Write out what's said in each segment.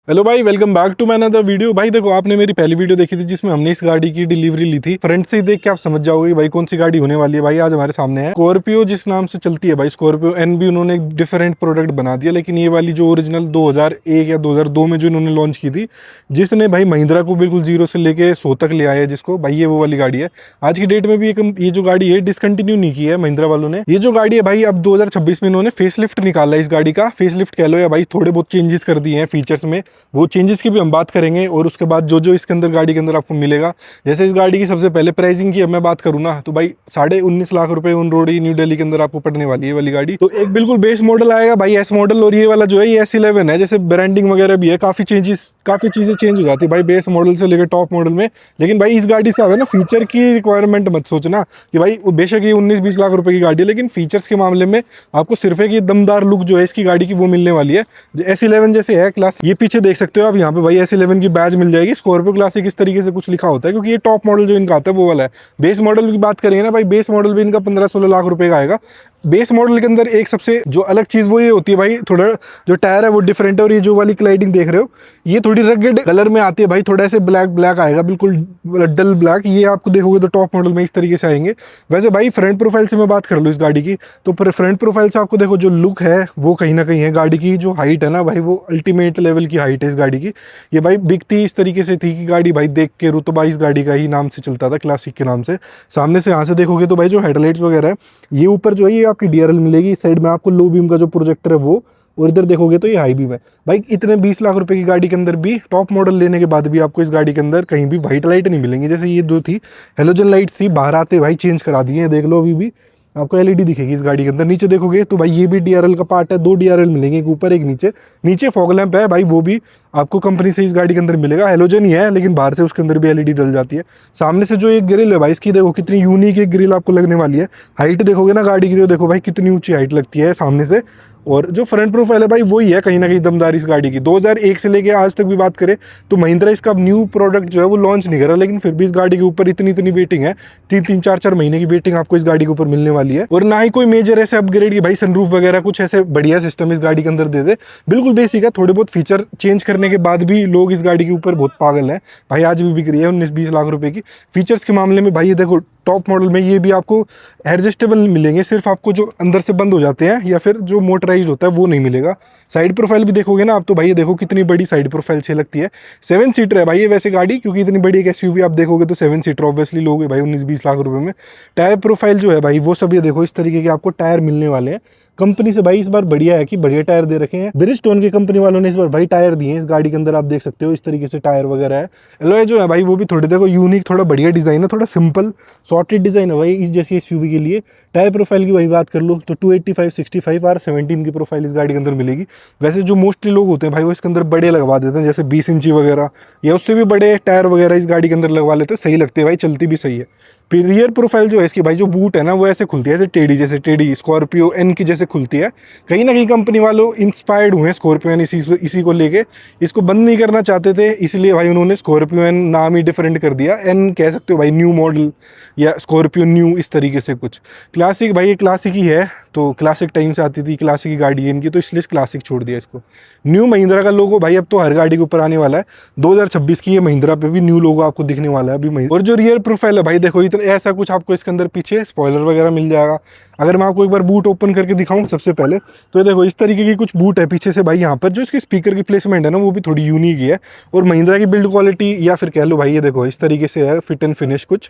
Hello भाई, welcome back to my another video. भाई देखो, आपने मेरी पहली वीडियो देखी थी जिसमें हमने इस गाड़ी की डिलीवरी ली थी। फ्रंट से ही देख के आप समझ जाओगे भाई कौन सी गाड़ी होने वाली है। भाई आज हमारे सामने है स्कॉर्पियो, जिस नाम से चलती है भाई स्कॉर्पियो एन बी। उन्होंने एक डिफरेंट प्रोडक्ट बना दिया, लेकिन ये वाली जो ओरिजिनल 2001 या 2002 में जो इन्होंने लॉन्च की थी, जिसने भाई महिंद्रा को बिल्कुल जीरो से लेके 100 तक ले आया है जिसको, भाई ये वो वाली गाड़ी है। आज की डेट में भी ये जो गाड़ी है डिसकंटिन्यू नहीं की है महिंद्रा वालों ने। ये जो गाड़ी है भाई अब 2026 में इन्होंने फेसलिफ्ट निकाला है। इस गाड़ी का फेसलिफ्ट कह लो या भाई थोड़े बहुत चेंजेस कर दिए हैं फीचर्स में। वो चेंजेस की भी हम बात करेंगे, और उसके बाद जो जो इसके अंदर गाड़ी के अंदर आपको मिलेगा। जैसे इस गाड़ी की सबसे पहले प्राइसिंग की अब मैं बात करूँ ना, तो भाई 19.5 लाख रुपए on road he new Delhi के अंदर आपको पड़ने वाली है वाली गाड़ी। तो एक बिल्कुल बेस मॉडल आएगा भाई, एस मॉडल, और ये वाला जो है ये S11 है। जैसे ब्रांडिंग वगैरह भी है, काफी चीजें चेंज हो जाती है भाई बेस मॉडल से लेकर टॉप मॉडल में। लेकिन भाई इस गाड़ी से आप है ना फीचर की रिक्वायरमेंट मत सोचना कि भाई बेशक ये 19-20 लाख रुपए की गाड़ी है, लेकिन फीचर्स के मामले में आपको सिर्फ एक ये दमदार लुक जो है इसकी गाड़ी की वो मिलने वाली है। S11 जैसे है क्लास, ये पीछे देख सकते हो आप यहाँ पे भाई S11 की बैज मिल जाएगी। स्कॉर्पियो क्लासिक इस तरीके से कुछ लिखा होता है, क्योंकि ये टॉप मॉडल जो इनका आता है वो वाला है। बेस मॉडल की बात करेंगे ना भाई, बेस मॉडल भी इनका 15-16 लाख रुपए का आएगा। बेस मॉडल के अंदर एक सबसे जो अलग चीज वो ये होती है भाई, थोड़ा जो टायर है वो डिफरेंट है। और ये जो वाली क्लाइडिंग देख रहे हो ये थोड़ी रगेड कलर में आती है भाई, थोड़ा ऐसे ब्लैक आएगा, बिल्कुल डल ब्लैक। ये आपको देखोगे तो टॉप मॉडल में इस तरीके से आएंगे। वैसे भाई फ्रंट प्रोफाइल से मैं बात कर लूँ इस गाड़ी की, तो फ्रंट प्रोफाइल से आपको देखो जो लुक है वो कहीं ना कहीं है। गाड़ी की जो हाइट है ना भाई, वो अल्टीमेट लेवल की हाइट है इस गाड़ी की। ये भाई बिकती इस तरीके से थी कि गाड़ी भाई देख के रुतबा इस गाड़ी का ही नाम से चलता था, क्लासिक के नाम से। सामने से यहाँ से देखोगे तो भाई जो हेडलाइट्स वगैरह है, ये ऊपर जो है ये आपकी DRL मिलेगी। इस साइड में आपको लो बीम का जो प्रोजेक्टर है वो, और इधर देखोगे तो ये हाई बीम है। भाई इतने 20 लाख रुपए की गाड़ी के अंदर भी, टॉप मॉडल लेने के बाद भी आपको इस गाड़ी के अंदर कहीं भी व्हाइट लाइट नहीं मिलेंगी। जैसे ये जो थी हेलोजन लाइट थी, बाहर आते भाई चेंज करा दी है, देख लो अभी भी आपको LED दिखेगी इस गाड़ी के अंदर। नीचे देखोगे तो भाई ये भी DRL का पार्ट है, 2 DRL मिलेंगे, एक ऊपर एक नीचे। नीचे फॉग लैंप है भाई, वो भी आपको कंपनी से इस गाड़ी के अंदर मिलेगा। हेलोजन ही है लेकिन बाहर से उसके अंदर भी LED डल जाती है। सामने से जो एक ग्रिल है भाई, इसकी देखो कितनी यूनिक एक ग्रिल आपको लगने वाली है। हाइट देखोगे ना गाड़ी की, तो देखो भाई कितनी ऊंची हाइट लगती है सामने से। और जो फ्रंट प्रोफाइल है भाई वही है कहीं ना कहीं दमदार इस गाड़ी की। 2001 से लेके आज तक भी बात करें तो महिंद्रा इसका न्यू प्रोडक्ट जो है वो लॉन्च नहीं करा, लेकिन फिर भी इस गाड़ी के ऊपर इतनी वेटिंग है। 3-4 महीने की वेटिंग आपको इस गाड़ी के ऊपर मिलने वाली है। और ना ही कोई मेजर ऐसे अपग्रेड की भाई सनरूफ वगैरह कुछ ऐसे बढ़िया सिस्टम इस गाड़ी के अंदर दे दे। बिल्कुल बेसिक है। थोड़े बहुत फीचर चेंज करने के बाद भी लोग इस गाड़ी के ऊपर बहुत पागल हैं भाई, आज भी बिक रही है 19-20 लाख रुपए की। फीचर्स के मामले में भाई ये देखो टॉप मॉडल में ये भी आपको एडजस्टेबल मिलेंगे, सिर्फ आपको जो अंदर से बंद हो जाते हैं या फिर जो मोटराइज होता है वो नहीं मिलेगा। साइड प्रोफाइल भी देखोगे ना आप, तो भाई ये देखो कितनी बड़ी साइड प्रोफाइल से लगती है। 7 सीटर है भाई ये वैसे गाड़ी, क्योंकि इतनी बड़ी एक SUV आप देखोगे तो 7 सीटर ऑब्वियसली लोगे भाई 19-20 लाख रुपए में। टायर प्रोफाइल जो है भाई वो सब ये देखो इस तरीके के आपको टायर मिलने वाले हैं कंपनी से। भाई इस बार बढ़िया है कि बढ़िया टायर दे रखे हैं। ब्रिजस्टोन की कंपनी वालों ने इस बार भाई टायर दिए हैं इस गाड़ी के अंदर, आप देख सकते हो इस तरीके से टायर वगैरह है। एलॉय जो है भाई वो भी थोड़े देखो यूनिक, थोड़ा बढ़िया डिजाइन है, थोड़ा सिंपल सॉर्टेड डिजाइन है भाई इस जैसी SUV के लिए। टायर प्रोफाइल की वही बात कर लो तो 285, 65 R17 की प्रोफाइल इस गाड़ी के अंदर मिलेगी। वैसे जो मोस्टली लोग होते हैं भाई वो इसके अंदर बड़े लगवा देते हैं, जैसे 20 इंची वगैरह या उससे भी बड़े टायर वगैरह इस गाड़ी के अंदर लगवा लेते हैं। सही लगते हैं भाई, चलती भी सही है। फिर रियर प्रोफाइल जो है इसकी भाई, जो बूट है ना वो ऐसे खुलती है, ऐसे टेढ़ी, जैसे टेढ़ी स्कॉर्पियो एन की जैसे खुलती है। कहीं ना कहीं कंपनी वालों इंस्पायर्ड हुए हैं स्कॉर्पियो एन इसी को लेके। इसको बंद नहीं करना चाहते थे, इसलिए भाई उन्होंने स्कॉर्पियो एन नाम ही डिफरेंट कर दिया। एन कह सकते हो भाई न्यू मॉडल या स्कॉर्पियो न्यू, इस तरीके से कुछ। क्लासिक भाई ये क्लासिक ही है, तो क्लासिक टाइम से आती थी, क्लासिक की गाड़ी है इनकी, तो इसलिए क्लासिक छोड़ दिया इसको। न्यू महिंद्रा का लोगो भाई अब तो हर गाड़ी के ऊपर आने वाला है। 2026 की ये महिंद्रा पे भी न्यू लोगो आपको दिखने वाला है अभी। और जो रियर प्रोफाइल है भाई देखो इतना ऐसा कुछ आपको इसके अंदर पीछे स्पॉइलर वगैरह मिल जाएगा। अगर मैं आपको एक बार बूट ओपन करके दिखाऊं सबसे पहले, तो ये देखो इस तरीके की कुछ बूट है पीछे से भाई। यहाँ पर जो इसकी स्पीकर की प्लेसमेंट है ना वो भी थोड़ी यूनिक है। और महिंद्रा की बिल्ड क्वालिटी या फिर कह लो भाई, ये देखो इस तरीके से है फिट एंड फिनिश कुछ।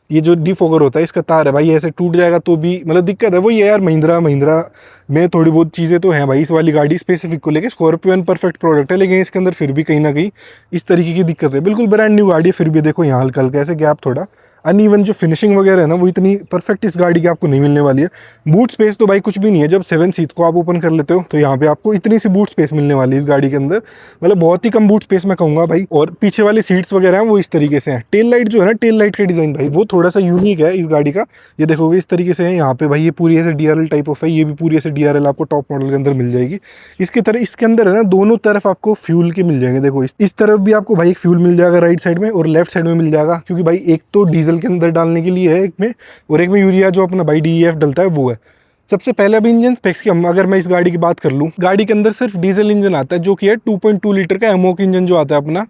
ये जो डिफोगर होता है इसका तार है भाई, ऐसे टूट जाएगा तो भी मतलब दिक्कत है। वो ये यार महिंद्रा में थोड़ी बहुत चीज़ें तो हैं भाई इस वाली गाड़ी स्पेसिफिक को लेके। स्कॉर्पियो एन परफेक्ट प्रोडक्ट है, लेकिन इसके अंदर फिर भी कहीं ना कहीं इस तरीके की दिक्कत है। बिल्कुल ब्रांड न्यू गाड़ी है, फिर भी देखो यहाँ हल्का हल्का ऐसे गैप, थोड़ा अनइवन जो फिनिशिंग वगैरह है ना वो इतनी परफेक्ट इस गाड़ी की आपको नहीं मिलने वाली है। बूट स्पेस तो भाई कुछ भी नहीं है। जब 7 सीट को आप ओपन कर लेते हो तो यहाँ पे आपको इतनी सी बूट स्पेस मिलने वाली है इस गाड़ी के अंदर, मतलब बहुत ही कम बूट स्पेस मैं कहूँगा भाई। और पीछे वाली सीट्स वगैरह हैं वो इस तरीके से हैं। टेल लाइट जो है ना, टेल लाइट का डिज़ाइन भाई वो थोड़ा सा यूनिक है इस गाड़ी का। ये देखोगे इस तरीके से है यहाँ पे भाई, ये पूरी ऐसे DRL टाइप ऑफ है, ये भी पूरी ऐसे DRL आपको टॉप मॉडल के अंदर मिल जाएगी। इसके अंदर है ना दोनों तरफ आपको फ्यूल के मिल जाएंगे। देखो इस तरफ भी आपको भाई फ्यूल मिल जाएगा राइट साइड में, और लेफ्ट साइड में मिल जाएगा, क्योंकि भाई एक तो डीजल के अंदर डालने के लिए है एक में, और एक में यूरिया जो अपना भाई DEF डलता है वो है। सबसे पहले अभी इंजन स्पेक्स की अगर मैं इस गाड़ी की बात कर लूँ, गाड़ी के अंदर सिर्फ डीजल इंजन आता है जो कि है 2.2 लीटर का एमोक इंजन जो आता है अपना,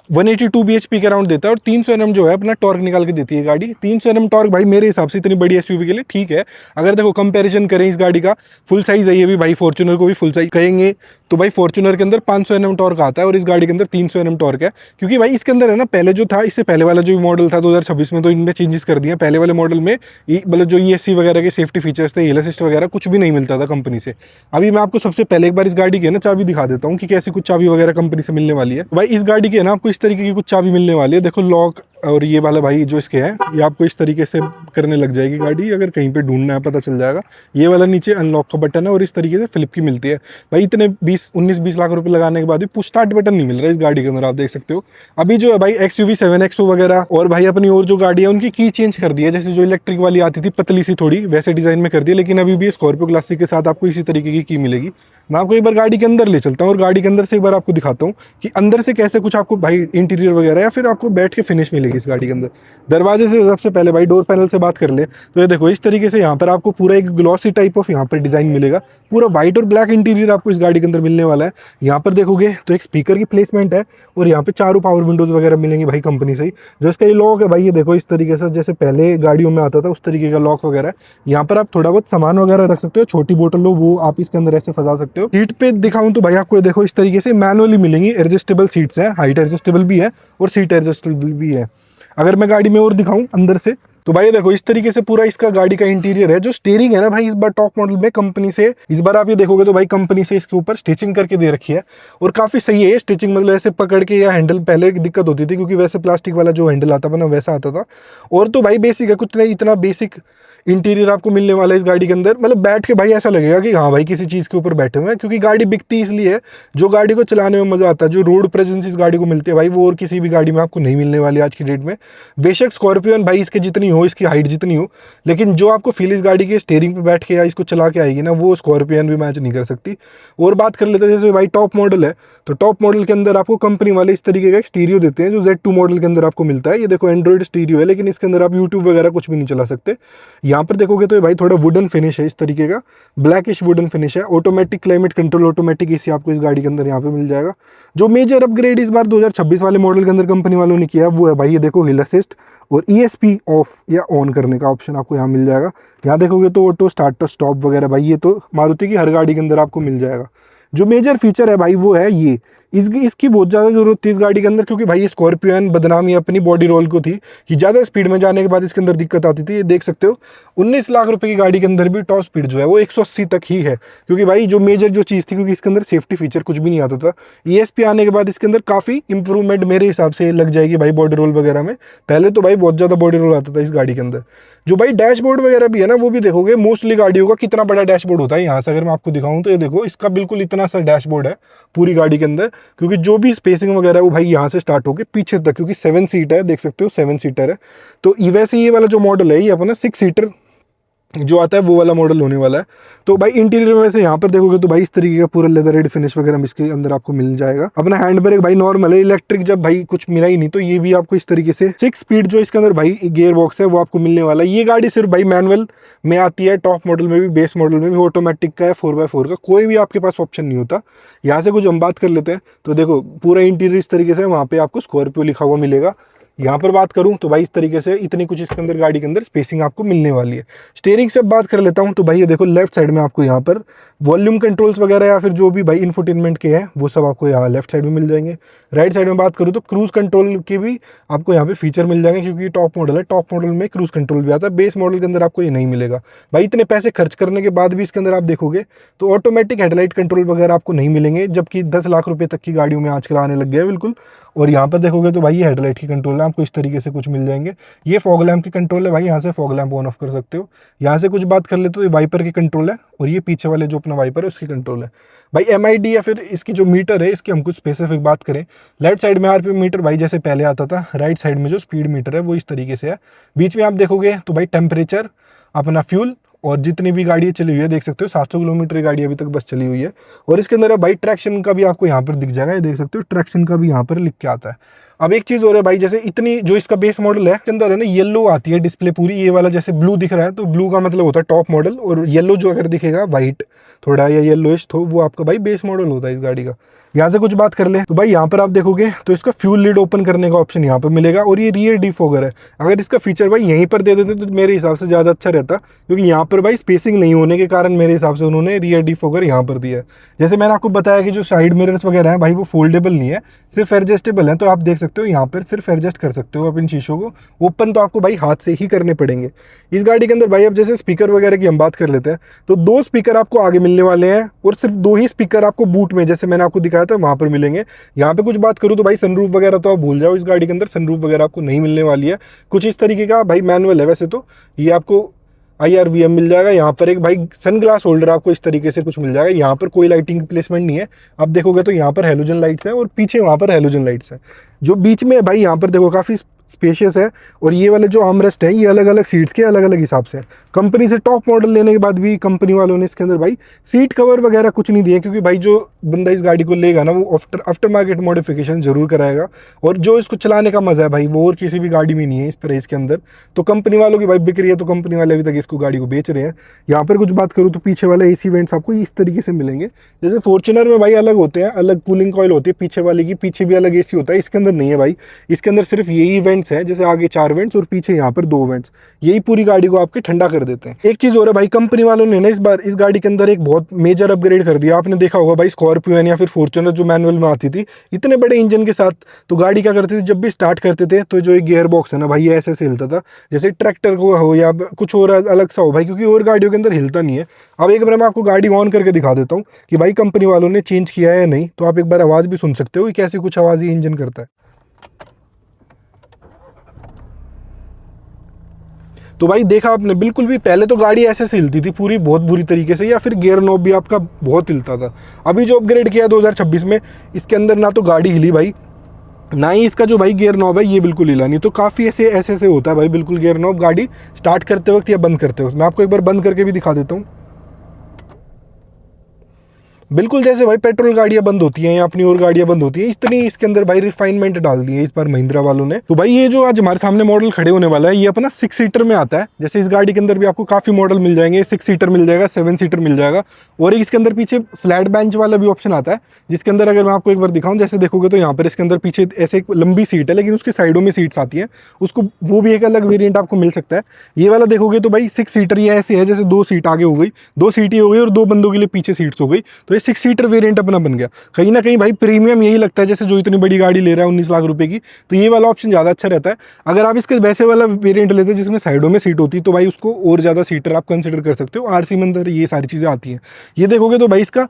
182 bhp के अराउंड देता है और 300 Nm जो है अपना टॉर्क निकाल के देती है गाड़ी। 300 Nm टॉर्क भाई मेरे हिसाब से इतनी बड़ी एसयूवी के लिए ठीक है। अगर देखो कंपैरिजन करें इस गाड़ी का, फुल साइज है ये भी भाई, फॉर्च्यूनर को भी फुल साइज कहेंगे तो भाई फॉर्च्यूनर के अंदर 500 Nm टॉर्क आता है और इस गाड़ी के अंदर 300 Nm टॉर्क है। क्योंकि भाई इसके अंदर है ना, पहले जो था, इससे पहले वाला जो मॉडल था 2026 में, तो इनमें चेंजेस कर दिए। पहले वाले मॉडल में मतलब जो ESC वगैरह के सेफ्टी फीचर्स थे, हिल असिस्ट वगैरह कुछ भी नहीं मिलता था कंपनी से। अभी मैं आपको सबसे पहले एक बार इस गाड़ी की ना चाबी दिखा देता हूँ कि कैसी कुछ चाबी वगैरह कंपनी से मिलने वाली है। भाई इस गाड़ी की है ना आपको इस तरीके की कुछ चाबी मिलने वाली है, देखो लॉक और ये वाला भाई जो इसके हैं, ये आपको इस तरीके से करने लग जाएगी गाड़ी, अगर कहीं पे ढूंढना है पता चल जाएगा। ये वाला नीचे अनलॉक का बटन है और इस तरीके से फ्लिप की मिलती है। भाई इतने 19-20 लाख रुपए लगाने के बाद भी पुश स्टार्ट बटन नहीं मिल रहा है इस गाड़ी के अंदर, आप देख सकते हो। अभी जो है भाई XUV 7XO वगैरह और भाई अपनी और जो गाड़ी है उनकी की चेंज कर दी है, जैसे जो इलेक्ट्रिक वाली आती थी पतली सी थोड़ी, वैसे डिजाइन में कर दी है। लेकिन अभी भी स्कॉर्पियो क्लासिक के साथ आपको इसी तरीके की मिलेगी। मैं आपको एक बार गाड़ी के अंदर ले चलता हूँ और गाड़ी के अंदर से एक बार आपको दिखाता हूँ कि अंदर से कैसे कुछ आपको भाई इंटीरियर वगैरह या फिर आपको बैठ के फिनिश मिलेगी इस गाड़ी के अंदर। दरवाजे से सबसे पहले भाई डोर पैनल से बात कर ले तो ये देखो इस तरीके से यहाँ पर आपको पूरा एक ग्लॉसी टाइप ऑफ यहाँ पर डिजाइन मिलेगा। पूरा व्हाइट और ब्लैक इंटीरियर आपको इस गाड़ी के अंदर मिलने वाला है। यहाँ पर देखोगे तो एक स्पीकर की प्लेसमेंट है और यहाँ पे चारों पावर विंडोज वगैरह मिलेंगी भाई कंपनी से ही। जो इसका ये लॉक है भाई, ये देखो इस तरीके से जैसे पहले गाड़ियों में आता था उस तरीके का लॉक वगैरह है। यहाँ पर आप थोड़ा बहुत सामान वगैरह रख सकते हो, छोटी बोतल हो वो आप इसके अंदर ऐसे फंसा सकते हो। सीट पे दिखाऊं तो भाई आपको देखो इस तरीके से मैनुअली मिलेंगी, एडजस्टेबल सीट्स है, हाइट एडजस्टेबल भी है और सीट एडजस्टेबल भी है। अगर मैं गाड़ी में और दिखाऊं अंदर से तो भाई देखो इस तरीके से पूरा इसका गाड़ी का इंटीरियर है। जो स्टीयरिंग है ना भाई, इस बार टॉप मॉडल में कंपनी से, इस बार आप ये देखोगे तो भाई कंपनी से इसके ऊपर स्टिचिंग करके दे रखी है और काफी सही है ये स्टिचिंग। मतलब ऐसे पकड़ के या हैंडल, पहले दिक्कत होती थी क्योंकि वैसे प्लास्टिक वाला जो हैंडल आता था ना वैसा आता था। और तो भाई बेसिक है, कुछ नहीं, इतना बेसिक इंटीरियर आपको मिलने वाला है इस गाड़ी के अंदर। मतलब बैठ के भाई ऐसा लगेगा कि हाँ भाई किसी चीज़ के ऊपर बैठे हुए हैं, क्योंकि गाड़ी बिकती इसलिए है जो गाड़ी को चलाने में मजा आता है। जो रोड प्रेजेंस इस गाड़ी को मिलती है भाई वो और किसी भी गाड़ी में आपको नहीं मिलने वाली आज की डेट में। बेशक स्कॉर्पियन भाई इसके जितनी हो, इसकी हाइट जितनी हो, लेकिन जो आपको फील इस गाड़ी के स्टीयरिंग पे बैठ के या इसको चला के आएगी ना, वो स्कॉर्पियन भी मैच नहीं कर सकती। और बात कर लेते हैं जैसे भाई टॉप मॉडल है, तो टॉप मॉडल के अंदर आपको कंपनी वाले इस तरीके का एक स्टीरियो देते हैं जो Z2 मॉडल के अंदर आपको मिलता है। ये देखो एंड्रॉइड स्टीरियो है, लेकिन इसके अंदर आप यूट्यूब वगैरह कुछ भी नहीं चला सकते। यहाँ पर देखोगे तो भाई थोड़ा वुडन फिनिश है, इस तरीके का ब्लैकिश वुडन फिनिश है। Automatic climate control automatic AC आपको इस गाड़ी के अंदर यहाँ पे मिल जाएगा। जो मेजर अपग्रेड इस बार 2026 वाले मॉडल के अंदर कंपनी वालों ने किया वो है भाई ये देखो हिल असिस्ट और ESP ऑफ या ऑन करने का ऑप्शन आपको यहाँ मिल जाएगा। यहाँ देखोगे तो ऑटो स्टार्टर स्टॉप वगैरह भाई ये तो मारुति की हर गाड़ी के अंदर आपको मिल जाएगा। जो मेजर फीचर है भाई वो है ये, इसकी बहुत ज़्यादा जरूरत थी इस गाड़ी के अंदर, क्योंकि भाई ये स्कॉर्पियन बदनामी अपनी बॉडी रोल को थी कि ज़्यादा स्पीड में जाने के बाद इसके अंदर दिक्कत आती थी। ये देख सकते हो 19 लाख रुपए की गाड़ी के अंदर भी टॉप स्पीड जो है वो 180 तक ही है। क्योंकि भाई जो मेजर जो चीज़ थी, क्योंकि इसके अंदर सेफ्टी फीचर कुछ भी नहीं आता था। ESP आने के बाद इसके अंदर काफ़ी इंप्रूवमेंट मेरे हिसाब से लग जाएगी भाई बॉडी रोल वगैरह में। पहले तो भाई बहुत ज़्यादा बॉडी रोल आता था इस गाड़ी के अंदर। जो भाई डैशबोर्ड वगैरह भी है ना, वो भी देखोगे मोस्टली गाड़ियों का कितना बड़ा डैशबोर्ड होता है। यहाँ से अगर मैं आपको दिखाऊं तो ये देखो इसका बिल्कुल इतना सा डैशबोर्ड है पूरी गाड़ी के अंदर, क्योंकि जो भी स्पेसिंग वगैरह है वो भाई यहाँ से स्टार्ट होकर पीछे तक, क्योंकि 7 सीट है, देख सकते हो 7 सीटर है। तो वैसे ये वाला जो मॉडल है ये अपना 6 सीटर जो आता है वो वाला मॉडल होने वाला है। तो भाई इंटीरियर में वैसे यहाँ पर देखोगे तो भाई इस तरीके का पूरा लेदर रेड फिनिश वगैरह इसके अंदर आपको मिल जाएगा। अपना हैंड ब्रेक भाई नॉर्मल है, इलेक्ट्रिक जब भाई कुछ मिला ही नहीं तो ये भी आपको इस तरीके से 6 स्पीड जो इसके अंदर भाई गियर बॉक्स है वो आपको मिलने वाला है। ये गाड़ी सिर्फ भाई मैनुअल में आती है, टॉप मॉडल में भी बेस मॉडल में भी ऑटोमेटिक का है, 4x4 का कोई भी आपके पास ऑप्शन नहीं होता। यहाँ से कुछ हम बात कर लेते हैं तो देखो पूरा इंटीरियर इस तरीके से, वहाँ पे आपको स्कॉर्पियो लिखा हुआ मिलेगा। यहाँ पर बात करूं तो भाई इस तरीके से इतनी कुछ इसके अंदर गाड़ी के अंदर स्पेसिंग आपको मिलने वाली है। स्टीयरिंग से बात कर लेता हूं तो भाई ये देखो लेफ्ट साइड में आपको यहाँ पर वॉल्यूम कंट्रोल्स वगैरह या फिर जो भी भाई इंफोटेनमेंट के हैं वो सब आपको यहाँ लेफ्ट साइड में मिल जाएंगे। राइट साइड में बात करूँ तो क्रूज कंट्रोल के भी आपको यहाँ पे फीचर मिल जाएंगे, क्योंकि टॉप मॉडल है, टॉप मॉडल में क्रूज कंट्रोल भी आता है। बेस मॉडल के अंदर आपको ये नहीं मिलेगा। भाई इतने पैसे खर्च करने के बाद भी इसके अंदर आप देखोगे तो ऑटोमेटिक हेडलाइट कंट्रोल वगैरह आपको नहीं मिलेंगे, जबकि 10 लाख रुपए तक की गाड़ियों में आजकल आने लग गया है बिल्कुल। और यहाँ पर देखोगे तो भाई ये हेडलाइट की कंट्रोल है, आपको इस तरीके से कुछ मिल जाएंगे। ये फॉग लैम्प की कंट्रोल है भाई, यहाँ से फॉग लैम्प ऑन ऑफ कर सकते हो। यहाँ से कुछ बात कर लेते तो ये वाइपर की कंट्रोल है और ये पीछे वाले जो अपना वाइपर है उसकी कंट्रोल है। भाई MID या फिर इसकी जो मीटर है इसकी हम कुछ स्पेसिफिक बात करें, लेफ्ट साइड में RPM मीटर भाई जैसे पहले आता था, राइट साइड में जो स्पीड मीटर है वो इस तरीके से है। बीच में आप देखोगे तो भाई टेम्परेचर, अपना फ्यूल और जितनी भी गाड़ियाँ चली हुई है देख सकते हो 700 किलोमीटर की गाड़ी अभी तक बस चली हुई है। और इसके अंदर भाई ट्रैक्शन का भी आपको यहाँ पर दिख जाएगा, ये देख सकते हो ट्रैक्शन का भी यहाँ पर लिख के आता है। अब एक चीज और है भाई, जैसे इतनी जो इसका बेस मॉडल है के अंदर है ना येलो आती है डिस्प्ले पूरी, ये वाला जैसे ब्लू दिख रहा है तो ब्लू का मतलब होता है टॉप मॉडल, और येलो जो अगर दिखेगा व्हाइट थोड़ा या येलोइश तो वो आपका भाई बेस मॉडल होता है इस गाड़ी का। यहाँ से कुछ बात कर ले तो भाई यहाँ पर आप देखोगे तो इसका फ्यूल लीड ओपन करने का ऑप्शन यहाँ पर मिलेगा, और ये रियर डिफॉगर है। अगर इसका फीचर भाई यहीं पर दे देते तो मेरे हिसाब से ज़्यादा अच्छा रहता, क्योंकि यहाँ पर भाई स्पेसिंग नहीं होने के कारण मेरे हिसाब से उन्होंने रियर डिफॉगर यहाँ पर दिया है। जैसे मैंने आपको बताया कि जो साइड मिरर्स वगैरह हैं भाई वो फोल्डेबल नहीं है, सिर्फ एडजस्टेबल है। तो आप देख सकते हो यहाँ पर सिर्फ एडजस्ट कर सकते हो आप इन शीशों को, ओपन तो आपको भाई हाथ से ही करने पड़ेंगे। इस गाड़ी के अंदर भाई अब जैसे स्पीकर वगैरह की हम बात कर लेते हैं तो 2 स्पीकर आपको आगे मिलने वाले हैं, और सिर्फ 2 ही स्पीकर आपको बूट में जैसे मैंने आपको दिखाया था वहां पर मिलेंगे। यहाँ पे कुछ बात करूँ तो भाई सनरूफ वगैरह तो आप भूल जाओ, इस गाड़ी के अंदर सनरूफ वगैरह आपको नहीं मिलने वाली है। कुछ इस तरीके का भाई मैनुअल है, वैसे तो ये आपको IRVM मिल जाएगा। यहाँ पर एक भाई सन ग्लास होल्डर आपको इस तरीके से कुछ मिल जाएगा। यहाँ पर कोई लाइटिंग प्लेसमेंट नहीं है, आप देखोगे तो यहाँ पर हेलोजन लाइट्स है और पीछे वहाँ पर हेलोजन लाइट्स है। जो बीच में है भाई यहाँ पर देखो काफ़ी स्पेशियस है, और ये वाले जो आर्मरेस्ट है ये अलग अलग सीट्स के अलग अलग हिसाब से है। कंपनी से टॉप मॉडल लेने के बाद भी कंपनी वालों ने इसके अंदर भाई सीट कवर वगैरह कुछ नहीं दिए, क्योंकि भाई जो बंदा इस गाड़ी को लेगा ना वो आफ्टर मार्केट मॉडिफिकेशन जरूर कराएगा, और जो इसको चलाने का मजा है भाई वो और किसी भी गाड़ी में नहीं है इस प्राइस के अंदर। तो कंपनी वालों की भाई बिक्री है, तो कंपनी वाले अभी तक इसको गाड़ी को बेच रहे हैं। यहाँ पर कुछ बात करूँ तो पीछे वाले AC वेंट्स आपको इस तरीके से मिलेंगे, जैसे फॉर्च्यूनर में भाई अलग होते हैं, अलग कूलिंग कॉइल होती है पीछे वाले की, पीछे भी अलग AC होता है, इसके अंदर नहीं है भाई। इसके अंदर सिर्फ यही वेंट्स है, जैसे आगे 4 वेंट्स और पीछे यहाँ पर 2 वेंट्स, यही पूरी गाड़ी को आपके ठंडा कर देते हैं। एक चीज और है भाई, कंपनी वालों ने ना इस बार इस गाड़ी के अंदर एक बहुत मेजर अपग्रेड कर दिया। आपने देखा होगा भाई स्कॉर्पियो या फिर फॉर्च्यूनर जो मैनुअल में आती थी इतने बड़े इंजन के साथ, तो गाड़ी क्या करती थी जब भी स्टार्ट करते थे तो जो एक गियर बॉक्स है ना भाई ये ऐसे से हिलता था, जैसे ट्रैक्टर को हो या कुछ और अलग सा हो भाई, क्योंकि और गाड़ियों के अंदर हिलता नहीं है। अब एक बार मैं आपको गाड़ी ऑन करके दिखा देता हूँ कि भाई कंपनी वालों ने चेंज किया है या नहीं, तो आप एक बार आवाज़ भी सुन सकते हो कि कैसी कुछ आवाज़ ये इंजन करता है। तो भाई देखा आपने बिल्कुल भी, पहले तो गाड़ी ऐसे से हिलती थी पूरी बहुत बुरी तरीके से, या फिर गियर नॉब भी आपका बहुत हिलता था। अभी जो अपग्रेड किया 2026 में इसके अंदर ना तो गाड़ी हिली भाई, ना ही इसका जो भाई गियर नॉब है ये बिल्कुल हिला नहीं। तो काफ़ी ऐसे होता है भाई बिल्कुल गियर नॉब गाड़ी स्टार्ट करते वक्त या बंद करते वक्त। मैं आपको एक बार बंद करके भी दिखा देता हूँ, बिल्कुल जैसे भाई पेट्रोल गाड़ियां बंद होती हैं या अपनी और गाड़ियां बंद होती हैं, इतनी इसके अंदर भाई रिफाइनमेंट डाल दी है इस बार महिंद्रा वालों ने। तो भाई ये जो आज हमारे सामने मॉडल खड़े होने वाला है ये अपना 6 सीटर में आता है। जैसे इस गाड़ी के अंदर भी आपको काफी मॉडल मिल जाएंगे, 6 सीटर मिल जाएगा, 7 सीटर मिल जाएगा, और एक इसके अंदर पीछे फ्लैट बेंच वाला भी ऑप्शन आता है, जिसके अंदर अगर मैं आपको एक बार दिखाऊं, जैसे देखोगे तो यहाँ पर इसके अंदर पीछे ऐसे एक लंबी सीट है लेकिन उसके साइडों में सीट्स आती है, उसको वो भी एक अलग वेरियंट आपको मिल सकता है। ये वाला देखोगे तो भाई 6 सीटर ये ऐसे है जैसे 2 सीट आगे हो गई, 2 सीट ही हो गई और 2 बंदों के लिए पीछे सीट्स हो गई, तो ये 6 सीटर वेरियंट अपना बन गया। कहीं ना कहीं भाई प्रीमियम यही लगता है, जैसे जो इतनी बड़ी गाड़ी ले रहा है 19 लाख रुपए की, तो ये वाला ऑप्शन ज़्यादा अच्छा रहता है। अगर आप इसके वैसे वाला वेरिएंट लेते हैं जिसमें साइडों में सीट होती है तो भाई उसको और ज़्यादा सीटर आप कंसिडर कर सकते हो, RC में अंदर ये सारी चीज़ें आती हैं। ये देखोगे तो भाई इसका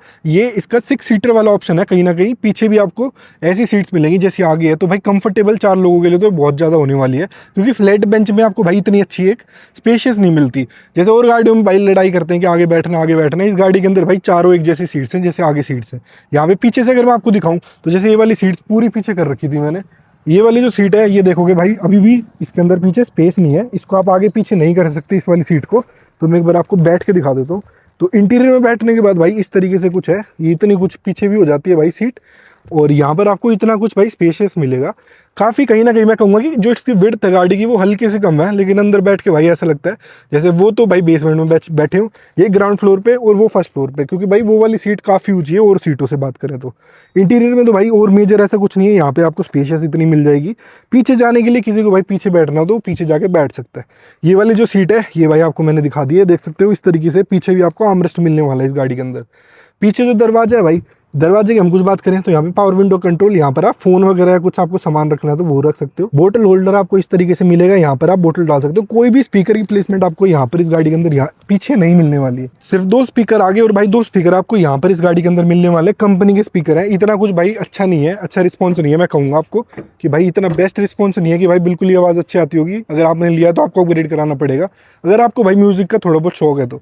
6 सीटर वाला ऑप्शन है, कहीं ना कहीं पीछे भी आपको ऐसी सीट्स मिलेंगी जैसी आगे है, तो भाई कंफर्टेबल 4 लोगों के लिए तो बहुत ज़्यादा होने वाली है, क्योंकि फ्लैट बेंच में आपको भाई इतनी अच्छी एक स्पेशियस नहीं मिलती। जैसे और गाड़ियों में भाई लड़ाई करते हैं कि आगे बैठना आगे बैठना, इस गाड़ी के अंदर भाई चारों एक जैसी सीट्स हैं जैसे आगे सीट्स हैं। यहाँ पे पीछे से अगर मैं आपको दिखाऊं तो जैसे ये वाली सीट्स पूरी पीछे कर रखी थी मैंने, ये वाली जो सीट है ये देखोगे भाई अभी भी इसके अंदर पीछे स्पेस नहीं है, इसको आप आगे पीछे नहीं कर सकते इस वाली सीट को। तो मैं एक बार आपको बैठ के दिखा देता हूँ। तो इंटीरियर में बैठने के बाद भाई इस तरीके से कुछ है, ये इतनी कुछ पीछे भी हो जाती है भाई सीट, और यहाँ पर आपको इतना कुछ भाई स्पेशियस मिलेगा। काफ़ी कहीं ना कहीं मैं कहूँगा कि जो इसकी विड्थ है गाड़ी की वो हल्की से कम है, लेकिन अंदर बैठ के भाई ऐसा लगता है जैसे वो तो भाई बेसमेंट में बैठे हो, ये ग्राउंड फ्लोर पे और वो फर्स्ट फ्लोर पे, क्योंकि भाई वो वाली सीट काफ़ी ऊंची है। और सीटों से बात करें तो इंटीरियर में तो भाई और मेजर ऐसा कुछ नहीं है, यहाँ पे आपको स्पेशियस इतनी मिल जाएगी। पीछे जाने के लिए किसी को भाई पीछे बैठना हो तो पीछे जाके बैठ सकता है। ये वाली जो सीट है ये भाई आपको मैंने दिखा दी है, देख सकते हो इस तरीके से पीछे भी आपको आर्मरेस्ट मिलने वाला है इस गाड़ी के अंदर। पीछे जो दरवाजा है भाई, दरवाजे की हम कुछ बात करें तो यहाँ पे पावर विंडो कंट्रोल, यहाँ पर आप फोन वगैरह कुछ आपको सामान रखना है तो वो रख सकते हो। बोतल होल्डर आपको इस तरीके से मिलेगा, यहाँ पर आप बोतल डाल सकते हो। कोई भी स्पीकर की प्लेसमेंट आपको यहाँ पर इस गाड़ी के अंदर यहाँ पीछे नहीं मिलने वाली है, सिर्फ 2 स्पीकर आगे और भाई 2 स्पीकर आपको यहाँ पर इस गाड़ी के अंदर मिलने वाले कंपनी के स्पीकर है। इतना कुछ भाई अच्छा नहीं है, अच्छा रिस्पॉन्स नहीं है। मैं कहूँगा आपको कि भाई इतना बेस्ट रिस्पॉन्स नहीं है कि भाई बिल्कुल ही आवाज़ अच्छी आती होगी। अगर आपने लिया तो आपको अपग्रेड कराना पड़ेगा, अगर आपको भाई म्यूजिक का थोड़ा बहुत शौक है तो।